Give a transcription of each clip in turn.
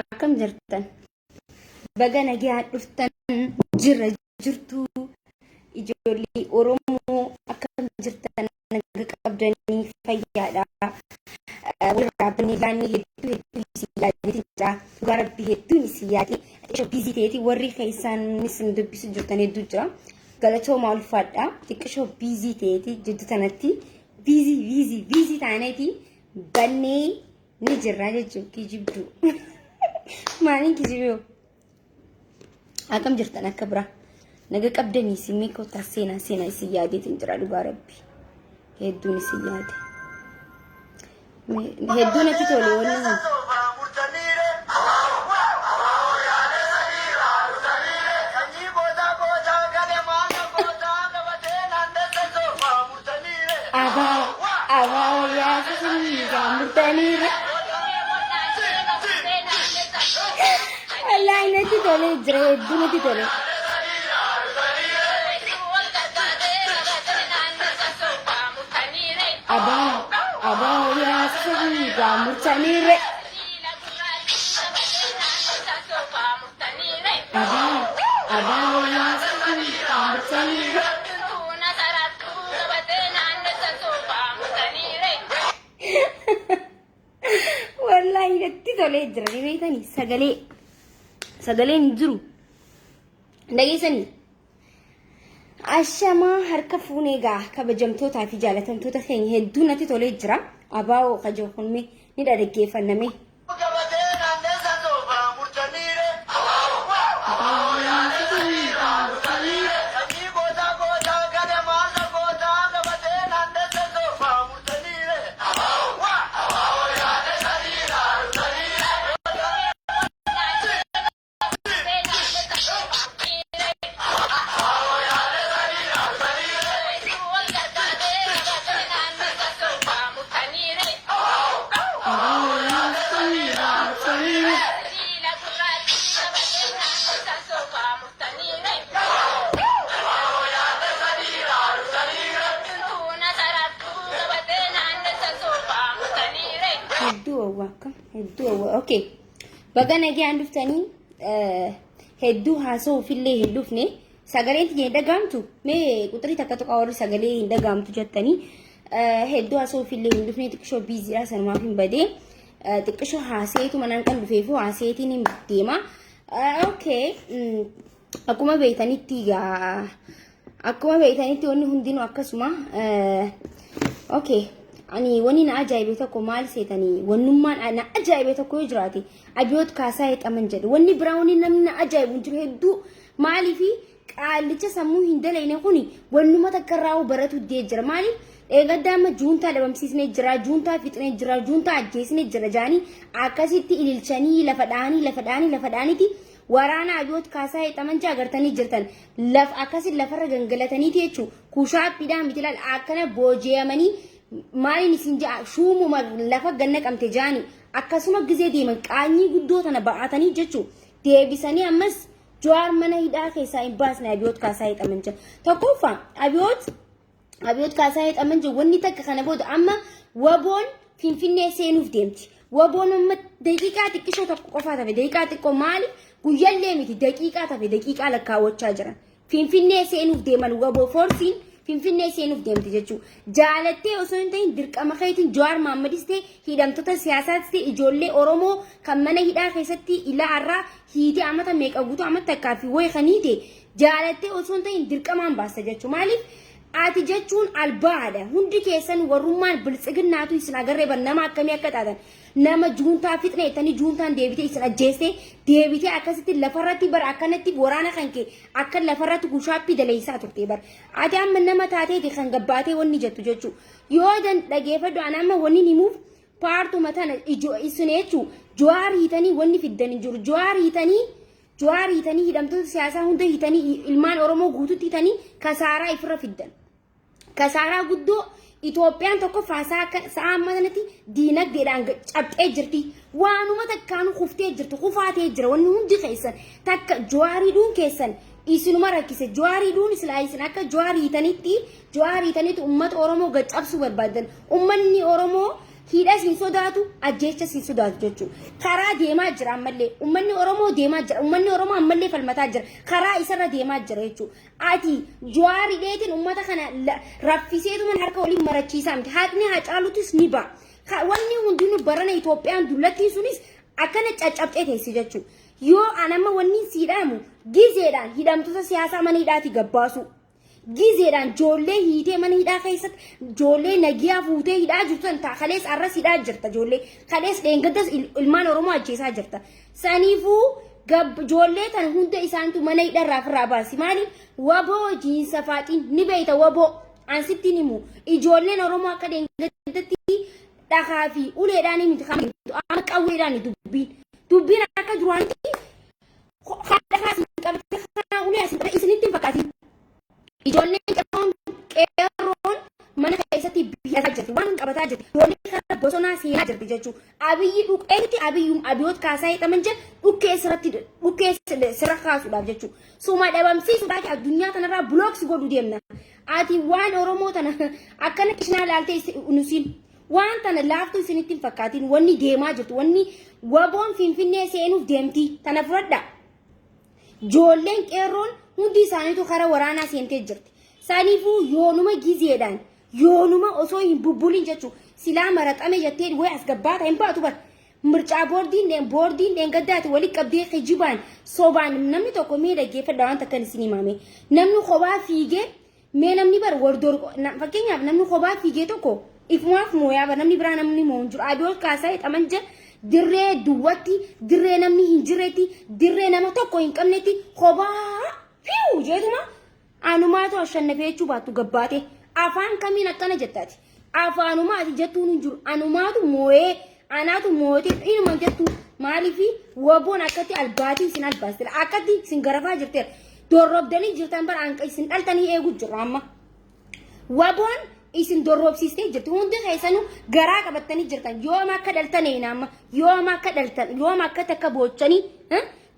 Akkam jirtan baga nagaa dhuftan jirtu ijoollee Oromoo akkam jirtan naga qabdanii fayyaadha warraabni laani hedduu siyaadita garabbi hedduu siyaati biizii teeti warri keessan misin dubbisu jirtan hedduu jira galatooma ulfaadha xiqqoo biizii teeti jiddu tanatti biizii taaneeti bannee ni jirra jechuun kijibdu Maalin kijibu akkam jirtan akka bira naga qabdanii simii kota seenaa isi yaadeetiin jira dhugaa rabbi hedduun isi yaade hedduun ati tole wallan aba ya sini gamurtanire Allah inati tole jre dunati tole aba ya sini gamurtanire aba ya sini gamurtanire wallahi inati tole jre beetani sagaleen jiru dhageessanii ashama harka fuuneegaa kabajamtootaa fi jaalatamtoota keenya hedduu natti tolee jira abaa'oo kajoo kunme ni dhaggeeffanname Okay. Baga nagaan dhuftanii hedduu haasoo fillee hin dhufne sagaleen hin dhagaamtu mee quxurii takka tokko warri sagalee hin dhagaamtu jettanii hedduu haasoo fillee hin dhufne xiqqoo biiziidha sanumaaf hin badee xiqqoo haaseetu manaan kan dhufeefu haaseetiin hin deema okay akkuma beeytanitti wanni hundinuu akkasuma okay ani wani na ajaa'ibe tokko maal seetanii wannummaan na ajaa'ibe tokko jiraati abiyoot kaasaa hexaman jedhu wanni biraawuni namni na ajaa'ibu jiru hedduu maaliifi qaalicha sammuu hin dalayne kuni wannuma takkarraa'u baratu dee jira maaliif eegaddaama juuntaa dhabamsiisnee jira juuntaa fixnee jira juuntaa ajjeesnee jira jaanii akkasitti ililchanii lafa dhaaniiti waraana abiyoot kaasaa hexaman jaagartanii jirtan akkasitti lafarra gangalataniiti jechuun kushaaphiidhaan mitilaal akkana booji'amanii Maalin isin jaa shuumuma lafa ganna qabte jaani akkasuma gizee deeman qaanyii guddoo tana ba'atanii jechuun deebisanii ammas jowar mana hidhaa keessaa hin baasne abiyoot kaasaa hexaman jira tokkoffaa abiyoot kaasaa hexaman jira wanni takka kana booda amma waboon finfinnee seenuuf deemti waboon amma daqiiqaa xiqqishoo tokko qofaa tafe daqiiqaa xiqqoo maali guyyallee miti daqiiqaa tafe daqiiqaa lakkaawwachaa jiran finfinnee seenuuf deeman waboo forsiin finfinnee seenuuf deemte jechuudha. Jaalattee osoo hin ta'in dirqama keetiin Jawaar Mohammadis ta'e hidhamtoota siyaasaas ta'e ijoollee Oromoo kan mana hidhaa keessatti ilaa irraa hiitee amata meeqa guutuu amata akkaafi wayi kan hiite jaalattee osoo hin ta'in dirqamaan baasta jechuudha. Maaliif ati jechuun albaadha hundi keessan warrummaan biltsiginnaatu isin agarree bar nama akkamii akka taatan nama juuntaa fixne tani juuntaan deebitee isin ajjeeste deebitee akkasitti lafarratti bar akkanatti waraana kan kee akka lafarratti gushaappii daleessaa turte bar ati amma nama taateeti kan gabbaatee wanni jettu jechuu yoo dan dhageeffadhu ana amma wanni himuuf paartuma tana isin jechuu Jawaar hiitanii wanni fiddan hin jiru Jawaar hiitanii hidhamtoota siyaasaa hunda hiitanii ilmaan Oromoo guututti hiitanii kasaaraa ifirra fiddan kasaaraa guddoo Itoophiyaan tokko faasaa sa'a ammanatti diinagdeedhaan cabxee jirti waanuma takkaanu kuftee jirtu kufaatee jira wanni hundi keessan takka Jawaariidhuun keessan isinuma rakkise Jawaariidhuun islaa isin akka Jawaar hiitanitti uummata Oromoo gaccabsuu barbaadan uummanni Oromoo hidha sin sodaatu ajjeecha sin sodaatu jechuudha. Karaa deemaa jira ammallee uummanni Oromoo deemaa jira uummanni Oromoo ammallee falmataa jira karaa isarra deemaa jira jechuudha. Ati Jawaar hidheetiin uummata kana raffiseetuma harka waliin marachiisaa miti haadni Hacaaluutis ni ba'a. Wanni hundinuu barana Itoophiyaan dullattii sunis akkana caccabxee teessi jechuudha. Yoo anamma wanni siidhaamu gizeedhaan hidhamtoota siyaasaa mana hidhaati gabbaasu. Gizeedhaan joollee hiitee mana hidhaa keessatti joollee nagiyaa fuutee hidhaa jirtan kalees arras hidhaa jirta joollee kalees dheengaddas ilmaan Oromoo ajjeesaa jirta saniifuu joollee tan hunda isaanitu mana hidharraa firraa baasi maaliif waboo jiinsa faaxiin ni beeyta waboo ansittiin himu ijoolleen Oromoo akka dheengaddatti dhakaa fi uleedhaan miti amma qawweedhaan dubbiin akka duraanitti dhakaa isin qabate kana ulee isinitti fakkaatiin. Ijoolleen qeerroon mana keessatti biyyataa jirti waan qabataa jirti ijoollee kana bosonaa seenaa jirti jechuudha. Abiyyi dhuqeetti abiyoot kaasaa hidhaman jedhu dhukkee sirra kaasuudhaaf jechuudha. Suma dhabamsiisuudhaaf addunyaa kanarraa bulooksi godhu deemna. Ati waan Oromoo tana akkana kishnaa laaltee nusiin waan tana laaftu isinitti hin fakkaatiin wanni deemaa jirtu wanni waboon finfinnee seenuuf deemti tana fudhadha. Ijoolleen qeerroon hundi isaaniitu karaa waraanaa seentee jirti. Saniifuu yoonuma gizeedhaan yoonuma osoo hin bubbulin jechuudha. Silaa maraxame jettee way as gabbaata hin baatu bar. Mircaa boordiin dheengaddaati walitti qabdee kijibaan sobaan namni tokko mee dhaggeeffadha waan takkan isin himame. Namni kophaa fiigee mee namni bar wardor fakkeenyaaf namni kophaa fiigee tokko ifumaaf mooyaa bar namni biraa namni moo hin jiru. Abiyoot kaasaa hidhaman jedha. Dirree duwwatti dirree namni hin jirretti dirree nama tokko hin qabnetti kophaa fiu jeetuma anumaatu ashannafee jechuu baattu gabbaate afaan kamiin akkana jettaati afaanumaati jettuun hin jiru anumaatu moo'ee anaatu moo'ee inuma jettu maaliifi waboon akkatti albaatii isin albaastira akkatti isin garafaa jirteera dorrobdanii jirtan bara anqa isin dhaltanii eeguu jirra amma waboon isin dorrobsiistee jirti hundi keessanuu garaa qabattanii jirtan yooma akka dhaltaneen amma yooma akka takka boochanii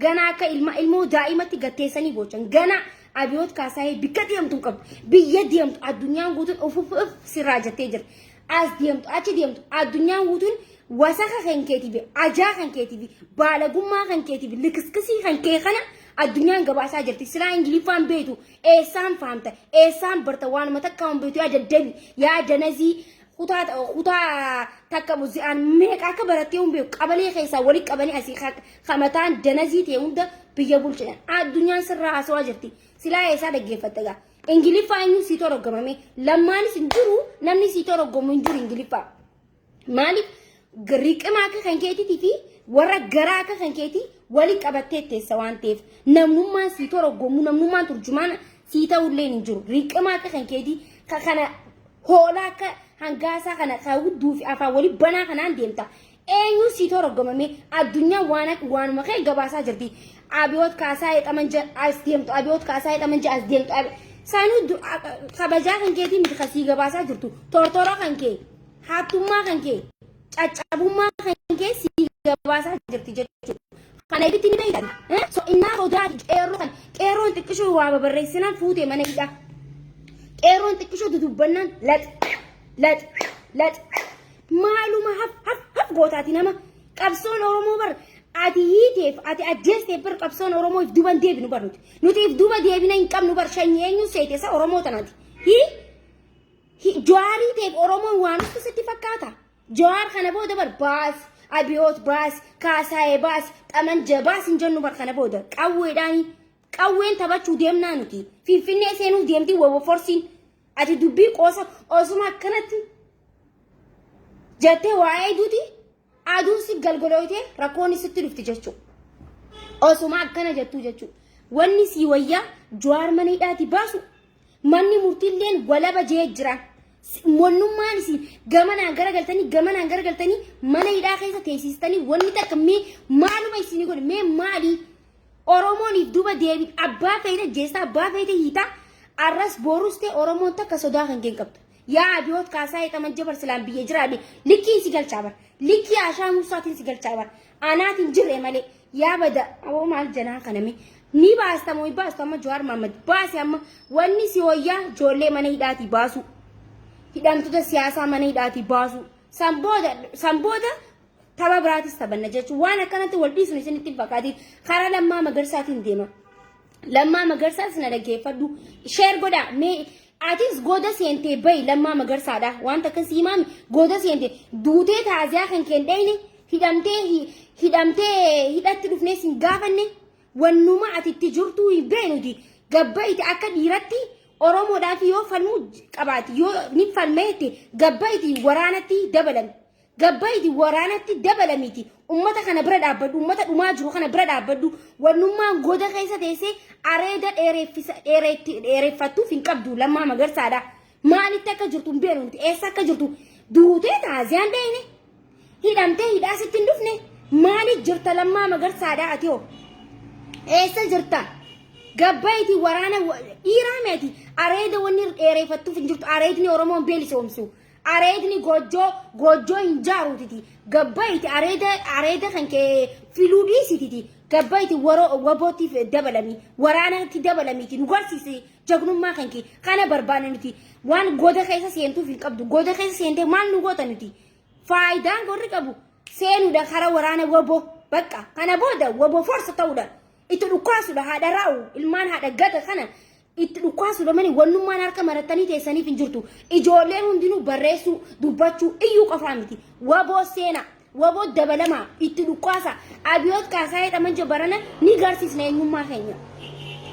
gana akka ilmoo daa'imatti gatteessanii boochan gana abiyoot kaasaa bikka deemtu qabdu biyya deemtu addunyaan guutuun ufuuf sirraa jettee jirti as deemtu achi deemtu addunyaan guutuun wasaka kan keetiif ajaa kan keetiif baalagummaa kan keetiif likiskisii kan kee kana addunyaan gabaasaa jirti silaa ingiliffaan beetu eessaan faamta eessaan barta waanuma takka waan beetu yaada nazii kutaa takka muzi'aan meeqa akka barattee hun beeku qabalee keessaa walitti qabanii asii kamataan danazii ta'e hunda biyya bulchan addunyaan sirraa haasawaa jirti silaa eessaa dhaggeeffatta gaa ingiliffaa eenyu sii toroggamame lammaanis hin jiru namni sii toroggamu hin jiru ingiliffaa maaliif riqimaa akka kan keetiitii fi warra garaa akka kan keetii walitti qabattee teessa waan ta'eef namnummaan sii toroggamu namnummaan turjumaan sii ta'ullee hin jiru riqimaa akka kan keetii kana hoolaa akka hangaasaa kana kaawudduu fi afaan wali banaa kanaan deemta eenyu sii toroggamame addunyaa waanuma kee gabaasaa jirti abiyoot kaasaa hidhaman as deemtu abiyoot kaasaa hidhaman as deemtu saanuu kabajaa kan keetii miti kasii gabaasaa jirtu tortora kan kee haattummaa kan kee caccabummaa kan kee sii gabaasaa jirti jechuudha kana ibitti ni beeytan so innaa sodaa qeerroon xiqqishoo waa babarreessinaan fuutee mana hidhaa qeerroon xiqqishoo dudubbannaan lat maaluma haf gootaati nama qabsoon Oromoo bar ati hiiteef ati ajjeestee bir qabsoon Oromoo if duban deebinu barnuti nuti if duba deebina hin qabnu bar shanyeenyu seete isa Oromoo tanaati jowaarii teef Oromoon waan ustu sitti fakkaata jowaar kana booda bar baas abiyoot baas kaasaa'ee baas xamanja baas hin jennu bar kana booda qawweedhaani qawween taphachuu deemnaa nuti finfinnee seenuuf deemtii wobo forsiin ati dubbii qoosa osuma akkanatti jettee waa'ee duuti aduu si galgolooyte rakkoon sitti dhufti jechuu osuma akkana jettuu jechuu wanni si wayyaa jowaar mana hidhaati baasu manni murtiilleen walaba jee jira wannummaan isin gamanaan garagaltanii mana hidhaa keessa teessistanii wanni takka mee maaluma isinii godhe mee maali Oromooniif duba deebi abbaa feete jeesta abbaa feete hiita arras boorus ta'e Oromoon takka sodaa kan geen qabdu yaa abiyoot kaasaa hidhaman jabar silaan biyya jiraadhe likkii si galchaa bar likkii ashaa musaatiin si galchaa bar anaatiin jirre malee yaa bada aboo maal janaa kaname ni baastamoo baastama Jawaar Mohammad baasi amma wanni si wayyaa ijoollee mana hidhaati baasu hidhamtoota siyaasaa mana hidhaati baasu sanbooda taba biraatis tabanna jechuun waan akkanatti wal dhiisnu isinitti fakkaati karaa Lammaa Magarsaatiin deema Lammaa Magarsaas na dhaggeeffadhu sheer godha mee atis goda seentee bayi Lammaa Magarsaadha waan takka siimaami goda seentee duutee taaziyaa kan kendheeyne hidhamtee hidhatti dhufnee sin gaafanne wannuma atitti jirtuu hin beenuti gabbaiti akka dhiiratti Oromoodhaaf yoo falmuu qabaati yoo ni falmeete gabbaiti waraanatti dabalamiti ummata kana bira dhaabbadhu ummata dhumaa jiru kana bira dhaabbadhu wannummaan goda keessa teessee areeda dheereffattuuf hin qabdu Lammaa Magarsaadha maalitti akka jirtu hin beenuti eessa akka jirtu duutee taaziyaan dheeyne hidhamtee hidhaa sitti hin dhufne maaliif jirta Lammaa Magarsaadha ati hoo eessa jirta gabbaiti waraana dhiiraa meeti areeda wanni dheereffattuuf hin jirtu areedni Oromoon beelisoomsu areedni gojjoo hin jaaruutiti gabbaiti areeda kan kee filuu dhiisititi gabbaiti wabootiif dabalami waraanatti dabalamiiti nu garsiise jagnummaa kan kee kana barbaanne nuti waan goda keessa seentuuf hin qabdu goda keessa seentee maal nu goota nuti faayidaan gorri qabu seenuudha kara waraana waboo bakka kana booda waboo forsa ta'uudha itti dhukkaasuudha haadha raa'u ilmaan haadha gata kana itti dhukkaasuudha mani wannummaan harka marattanii teessaniif hin jirtu ijoolleen hundinuu barreessuu dubbachuu iyyuu qofaa miti waboo seena waboo dabalamaa itti dhukkaasa abiyoot kaasaa hidhaman jabarana ni garsiisna eenyummaa keenya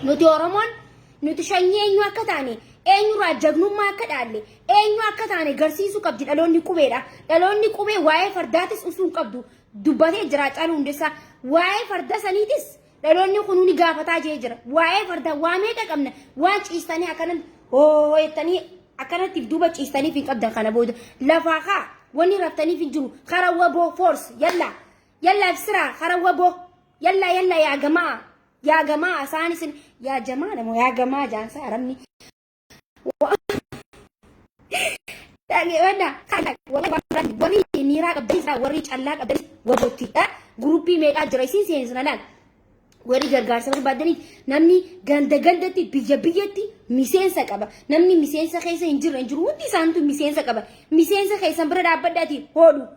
nuti Oromoon nuti shanyii eenyu akka taane eenyurraa jagnummaa akka dhaalle eenyu akka taane garsiisuu qabdi dhaloonni qubeedha dhaloonni qubee waa'ee fardaatis usuun qabdu dubbatee jira Caaluu Hundeessaa waa'ee farda saniitis dhaloonni kun ni gaafataa jira waa'ee farda waa meeqa qabna waan ciistanii akkanan hooyettanii akkanatti duuba ciistaniif hin qabdan kana booda lafaa kaa wanni raftaniif hin jiru kara waboo force yalla ibsiraa kara waboo yalla yaa gamaa isaanis yaa jamaa namo yaa gamaa jaansa aramni wanda kana warri niiraa qabdanii warri callaa qabdanii wabootti guruppii meeqaa jira isin seensina laal warri gargaarsa barbaadanii namni gandatti biyyatti miseensa qaba namni miseensa keessa hin jirre hundi isaantu miseensa qaba miseensa keessa bira dhaabbadhaati hoodhu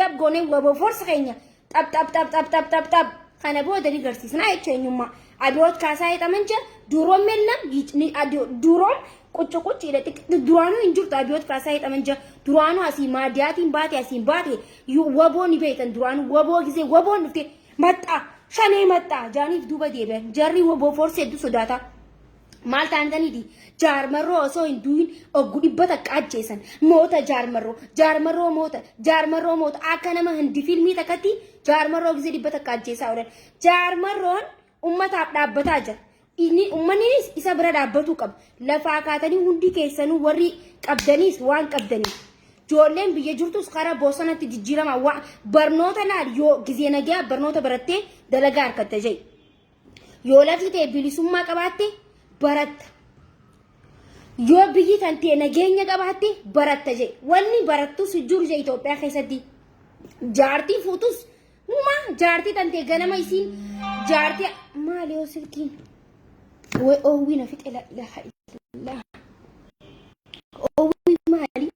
yab goonee waboo forsa keenya xap kana booda ni garsiisna jechuun eenyummaa abiyoot kaasaa hidhaman jira duroon mellam duroon quccidha duraanuu hin jirtu abiyoot kaasaa hidhaman jira duraanuu asii maadiyaatiin baate waboo ni beekan duraanuu waboo gisee waboon dhufte maxxaa shanee maxxaa jaaniif duuba deebi'an jarri waboo forsa hedduu sodaata maal taanitaniiti jaarmarroo osoo hin du'in oggu dhibba takka ajjeesan moota jaarmarroo moota akka nama hindi filmii takkatti jaarmarroo gisee dhibba takka ajjeesaa oolan jaarmarroon ummataaf dhaabbataa jira ummannis isa bira dhaabbatuu qaba lafaa kaatanii hundi keessanuu warri qabdaniis waan qabdaniif ijoolleen biyya jirtus karaa bosonatti jijjiirama barnoota laal yoo gisee nagaa barnoota barattee dalagaa harkatta jee yoo lafti ta'e bilisummaa qabaatte baratta yoo biyyi tantee nageenya qabaatte baratta jee wanni barattus jiru jee Itoophiyaa keessatti jaartii fuutus jaartii tantee ganama isiin jaartii maali yoo silkiin oowwina fixe la oowwi maali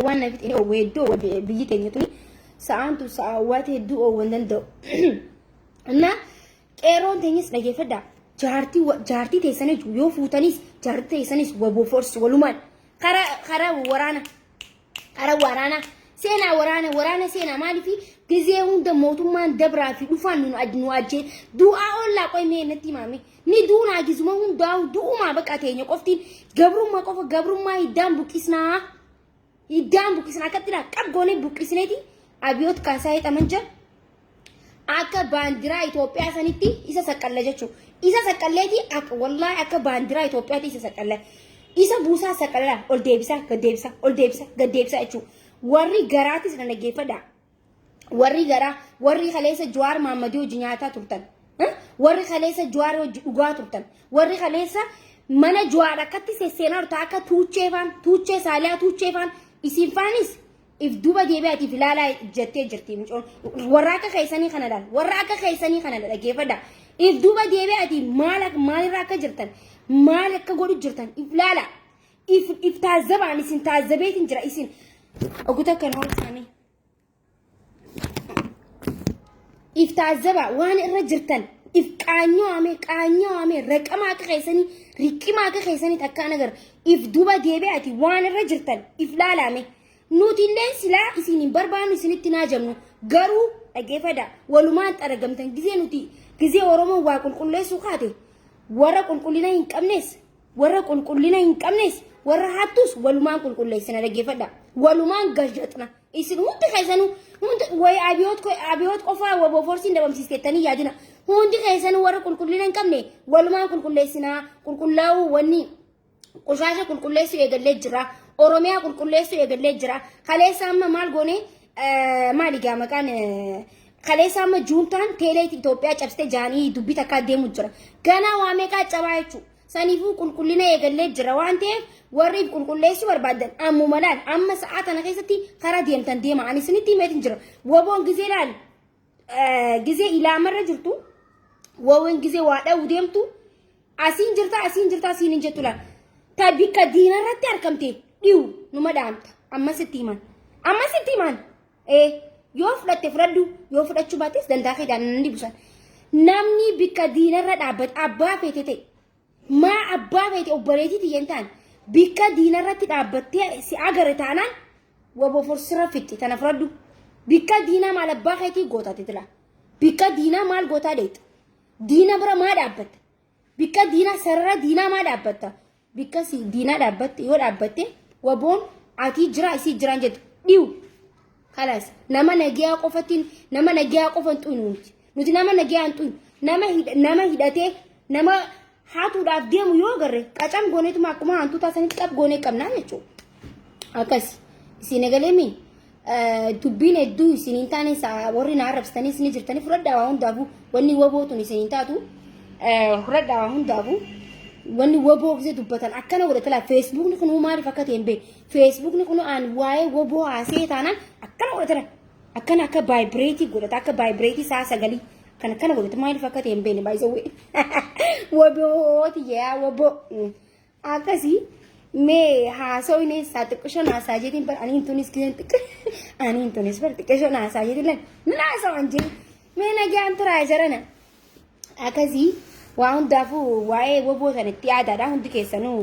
waan na fixe oowweeddoo biyyi teenya tuni sa'aantu sa'aawwat hedduu oowwan danda'u. Amma qeeroon teenyas dhageeffadhaa. Jaartii teessanis yoo fuutanis jaartii teessanis waboo forsi walumaan karaa waraana seenaa waraana seenaa maaliif gisee hunda mootummaan dabraa fi dhufaan nu ajjee du'aa ollaa qoymee natti himame ni duunaa gisuma hundaa du'umaa baqa teenya qoftiin gabrummaa hiddaan buqqisnaa akkattiidha qabgoonee buqqisneeti abiyoot kaasaa hidhaman jira akka baandiraa Itoophiyaa sanitti isa saqqalla jechuudha. Isa saqqalleeti akka wallahi akka baandiraa Itoophiyaatti isa saqqalla. Isa buusaa saqqalla ol deebisa jechuudha. Warri garaatis na dhaggeeffadha. Warri kaleessa Jawaar Maammadii hojii nyaataa turtan. Warri kaleessa Jawaar hojii dhugaa turtan. Warri kaleessa mana Jawaar akkatti sesseenaa turtan akka tuuchee saaliyaa tuucheefaan isin faanis if duba deebi'aatiif ilaalaa jettee jirti mucoon warra akka keessanii kana dhaggeeffadha. If duba deebi'aatiif maalirraa akka jirtan maal akka godhu jirtan if ilaala if taazzabaan isin taazzabeetiin jira isin oguta kan hoolsaame if taazzaba waan irra jirtan if qaanyoome raqama akka keessanii riqima akka keessanii takkaan agar if duba deebi'aatiif waan irra jirtan if ilaalame. Nuti illee silaa isinin barbaannu isinitti naajamnu garuu dhaggeeffadha walumaan xaragamtan gisee Oromoo waa qulqulleessuu kaate warra qulqullina hin qabnes warra hattus walumaan qulqulleessina dhaggeeffadha walumaan gajjatna isin hundi keessanuu way abiyoot qofaa waboo forsiin dabamsiisteettanii yaadina hundi keessanuu warra qulqullina hin qabne walumaan qulqulleessinaa qulqullaa'uu wanni qoshasha qulqulleessuu eegallee jira. Oromiyaa qulqulleessuu eegallee jira. Kaleessa amma maal goone maaligaa maqaan kaleessa amma juuntaan teelee Itoophiyaa cabsitee jaanii dubbii takka deemu jira. Ganaa waa meeqaa cabaa jechuudha. Saniifuu qulqullina eegallee jira waan ta'eef warri qulqulleessuu barbaadan ammuma laal amma sa'aa tana keessatti karaa deemtan deema. Ani isinitti himeetiin jira. Waboon gisee laal gisee ilaamarra jirtu waboon gisee waa dha'uu deemtu asiin jirta hin jettu laal. Tabbika diinarratti argamte. Dhiu numa dhaamta amma sitti himan yoo fudhatte fudhadhu yoo fudhachuu baattes danda'a keedhaan nan busan namni bikka diinarra dhaabbate abbaa feete ta'e maa abbaa feete obboleetii xiyyan ta'an bikka diinarratti dhaabbattee si agare taanaan waboo forsira fitti tana fudhadhu bikka diinaa maal abbaa keetii gootate tila bikka diinaa maal gootaa deeta diina bira maa dhaabbatta bikka diinaa sarara diinaa maa dhaabatta bikka si diinaa dhaabbatte yoo dhaabbatte waboon ati jira isii jiran jedhu dhiu kalas nama nagiyaa qofan nuti nama nagiyaa xuun nama hidhatee nama haatuudhaaf deemu yoo garre qacam gooneetuma akkuma hantuutaa sanitti qab goonee qabnaa jechuudha. Akkas isin egaleemi dubbiin hedduu isin hin taane warri na arrabsitanii isin jirtanii fudhadhaa waa hundaafu wanni wabootun isin hin taatu fudhadhaa waa hundaafu. Wanni waboo gisee dubbatan akkana godhatala Facebook ni kunu maaliif akka ta'e hin Facebook ni kunu aan waa'ee waboo haasee taanaan akkana godhatala akkana akka vibrate godhata akka vibrate saa sagalii akkana godhata maaliif akka ta'e hin beekne baay'isawee wabooti yaa waboo akkasii mee haasoo inni saa xiqqishoon haasaa jeetiin bar aniin tunis bar xiqqishoon haasaa jeetiin lan naasa waan jiru mee nagaan turaa jarana akkasii. Waa hundaafuu waa'ee waboo sanatti yaadaadha hundi keessanuu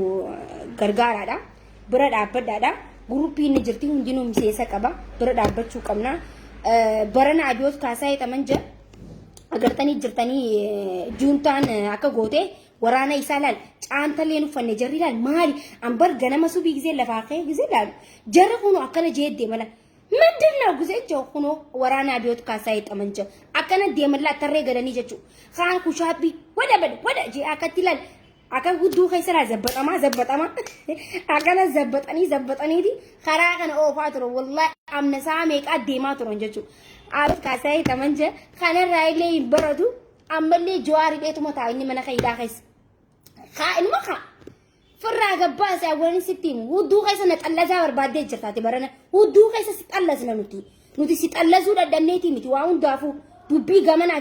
gargaaraadha bira dhaabbadhaadha guruppii inni jirti hundinuu miseensa qaba bira dhaabbachuu qabna barana abiyoot kaasaa hidhaman jira agartanii jirtanii juuntaan akka goote waraana isaa laal caantalleen uffanne jarri laal maali ambar ganama subii gisee lafaa ka'ee gisee laalu jarri kunu akkana jeeddee mala ምንድነው ጉዜቸው ሆኖ ወራና ቢዮት ካሳይጠመንጀ አከነ ደመላ ተሬ ገደኒ ጀቹ ካን ኩሻቢ ወደ ጂ አከትላል አከ ጉዱ ከይሰራ ዘበጠማ አከነ ዘበጠኒ ዲ خراቀነ ኦፋትሮ ወላሂ አምነሳ ሜቃ ዴማትሮ እንጀቹ አብት ካሳይጠመንጀ ካነ ራይሌ ይበረዱ አመሌ ጀዋሪ ዴቱ መታይኒ መነኸ ይዳኸስ ኢንመኻ ፍራ ገባስ ያወኒ ሲቲም ውዱ ከይሰ ነጠለዛ በርባዴ ጅርታቲ በረነ ውዱ ከይሰ ሲጠለዝ ኑቲ ሲጠለዙ ደደኔቲ ሚቲ ዋውን ዳፉ ዱቢ ገመና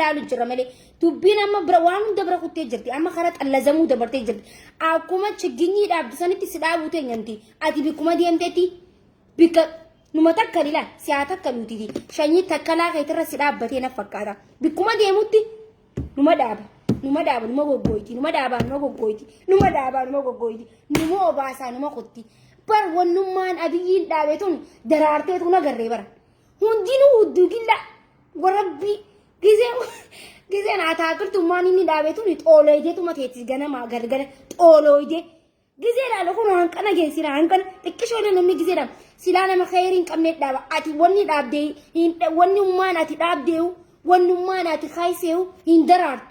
ላሉ ጅረመሌ ዱቢ ነማ ብረዋኑ ደብረ ኩቴ ጅርቲ አማ ከረ ጠለዘሙ ደበርቴ ጅርቲ አኩመ ችግኝ ዳብሰንቲ ሲዳቡቴ ኘንቲ አቲ ቢኩመ ዲምቴቲ ቢከ numa takka lila siyaa takka nuti shanyii takka laa keetirra si dhaabbatee na fakkaata bikkuma deemutti numa dhaaba numa goggoyti numa goggoyti numa obaasaa numa qotti bar wannummaan abiyyiin dhaabeetun daraarteetu nagarree bara hundinuu hudduu gilla warabbii giseen ataakiltummaan inni dhaabeetun xoolooydeetuma teettis ganamaa gargara xoolooydee gisee laala kun hanqana geessira hanqana xiqqishoolee namni giseedha silaa nama khayriin qabnee dhaaba ati wanni dhaabdee wanni ummaan ati dhaabdeewu wanni ummaan ati kaayiseewu hin daraartu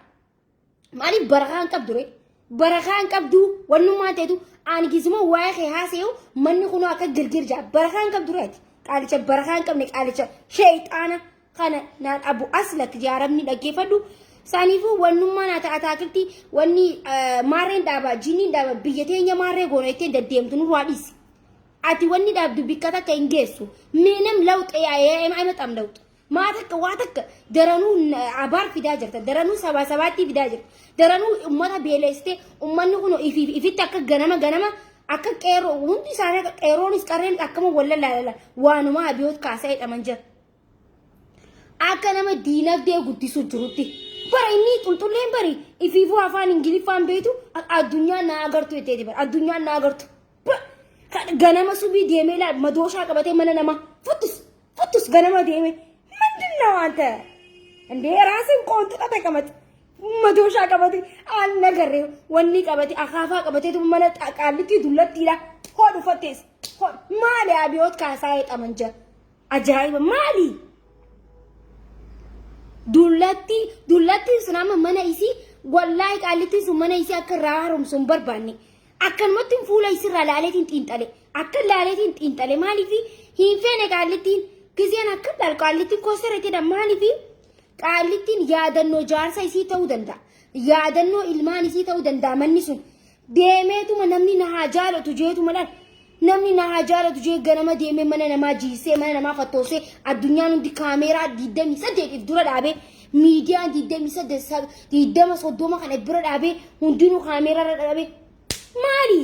maaliif barakaan qabdure barakaan qabdu wanni ummaan teetu ani gisuma waa'ee kee haaseewu manni kun akka girgir jaa barakaan qabdure ati qaalicha barakaan qabne qaalicha sheeyxaana kana naan abu aslak jaaramni dhaggeeffadhu sanifu wannummaan ata ataakilti wanni maarreen dhaaba jiniin dhaaba biyya teenya maarree goona ittiin deddeemtu nu waadhis ati wanni dhaabdu bikka takka hin geessu minam lawx aymaxam lawx maa takka waa takka daranuu abaar fidaa jirta daranuu sabaatti fidaa jirta daranuu ummata beeleessite ummanni kun ifitti akka ganama akka qeerroo hundi isaanii akka qeerroonis qarreen akkama wallaalala waanuma abiyoot kaasaa jedhaman jira akka nama diinagdee guddisuu jirutti bara inni xulxulleen bari ifiifuu afaan ingiliffaan beetu addunyaa na agartu jetteeti bara addunyaa na agartu ganama subii deemee laa madooshaa qabatee mana nama futtus ganama deemee ምንድነው አንተ እንዴ ራስን ቆንጥጣ ተቀመጥ madooshaa qabatee aan nagarree wanni qabatee akaafaa qabatee tu mana ቃልቲ ዱለቲላ ሆዱ ፈቴስ ማሊ አብዮት kaasaa jedhaman jira ajaa'iba maali dullatti sunama mana isi wallahi qaalitti sun mana isi akka raarumsun barbaanne akkanumatti fuula isirra laaleetiin xiinxale akka laaleetiin xiinxale maaliifi hin feene qaalittiin giseen akka dal qaalittiin koosarete da maaliifi qaalittiin yaadannoo jaarsa isii ta'uu danda'a yaadannoo ilmaan isii ta'uu danda'a manni sun deemeetuma namni na haa jaalatu jeetuma dhaan namni na haa jaalatu jee ganama deemee mana namaa jiisee mana namaa fattoosee addunyaan hundi kaameeraa 28 dura dhaabee miidiyaan 28 kana bira dhaabee hundinuu kaameeraa dhaabee maali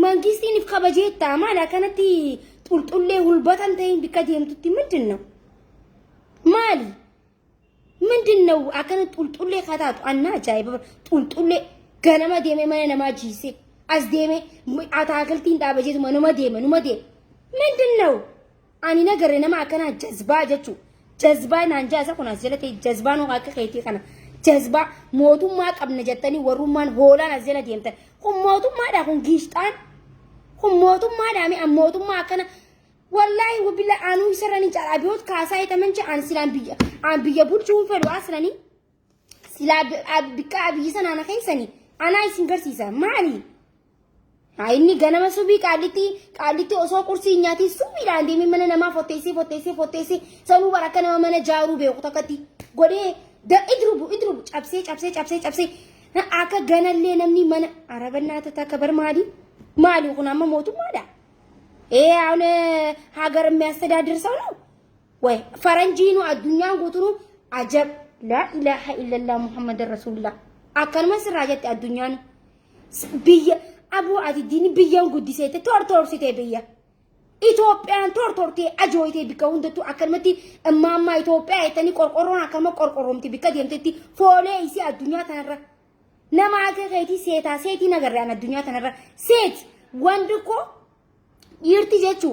mangistiin if kabajeetta maali akkanatti xulxullee hulbatan ta'in bikka deemtutti ምንድነው maali ምንድነው akkanatti xulxullee kataatu anna ajaa'iba xulxullee ganama deemee mana namaa jiisee as deemee ataakiltiin dhaabajeetu numa deeme ምንድነው ani nagarre nama akkana jazbaa jechuudha jazbaa naan jaasa kun as jala ta'e jazbaa noo akka keetii kana jazbaa mootummaa qabna jettanii warrummaan hoolaan as jala deemtan kun mootummaadha kun giishtaan kun mootummaadha mi mootummaa akkana wallahi wabilla anuu isarrani jala abiyoot kaasaa jedhaman an silaan biyya bulchuu fedhu aslani silaa bikka abiyyi sanaan keessanii anaa isin garsiisa maali inni ganama subii qaalitti osoo qursii nyaati subiidhaan deemee mana namaa fotteessee sanuu baraka nama mana jaaruu beeku takkatti godhee idrubu cabsee akka ganallee namni mana arabannaata takka bar maali kun amma mootummaadha አሁን ሀገር የሚያስተዳድር ሰው ነው ወይ ፈረንጂኑ አዱኛን ጉቱኑ አጀብ لا اله الا الله محمد رسول الله አከል መስራጀት አዱኛን ብየ አቡ አዲኒ ብየን ጉዲሴተ ቶርሲቴ ብየ ኢትዮጵያን ቶርቴ አጆይቴ ቢከውንደቱ አከልመቲ እማማ ኢትዮጵያ አይተኒ ቆርቆሮን አከመ ቆርቆሮምቲ ቢከደምቲ ፎሌ ኢሲ አዱኛ ተነራ ነማከ ከይቲ ሴቲ ነገር ያን አዱኛ ተነራ ሴት ወንድኮ irti jechu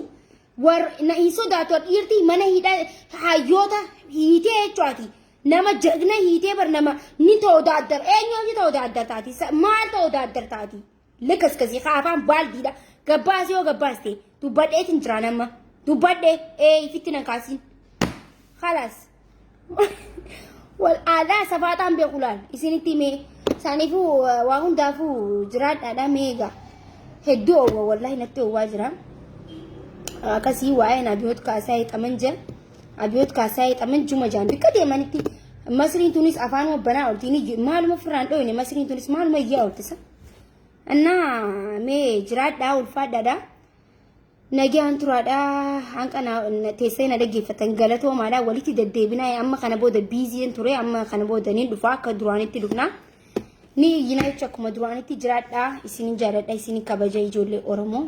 war na isodaatu irti mana hidha hayyota hiite jechuati nama jagna hiite bar nama ni tawdaddar eenyoo tawdaddar taati maal tawdaddar taati lekaskasi khaafan baaldiidha gabbaasiyoo gabbaaste dubbadheetin jira nama dubbadhe fittina kaasin khalas wal aadaa safaataan beekulaan isinitti mee sanifu waa hundaafu jiraadhaadha meega hedduu wallahi natti waa jira akasi waa'een abiyoot kaasaa jedhaman jira abiyoot kaasaa jedhaman juma jaan bikka deemanitti masriin tunis afaan wabbanaa oltiini maaluma firaan dhoyne masriin tunis maaluma iyyaa oltisa annaa mee jiraadhaa ulfaadhaadha nagaan turaadhaa hanqana teessee na dhaggeeffatan galatoomaadha walitti deddeebinaa amma kana booda biiziin ture amma kana booda niin dhufa akka duraanitti dhufna ni iyyinaa jecha akkuma duraanitti jiraadhaa isinin jaaladha isinin kabaja ijoollee Oromoo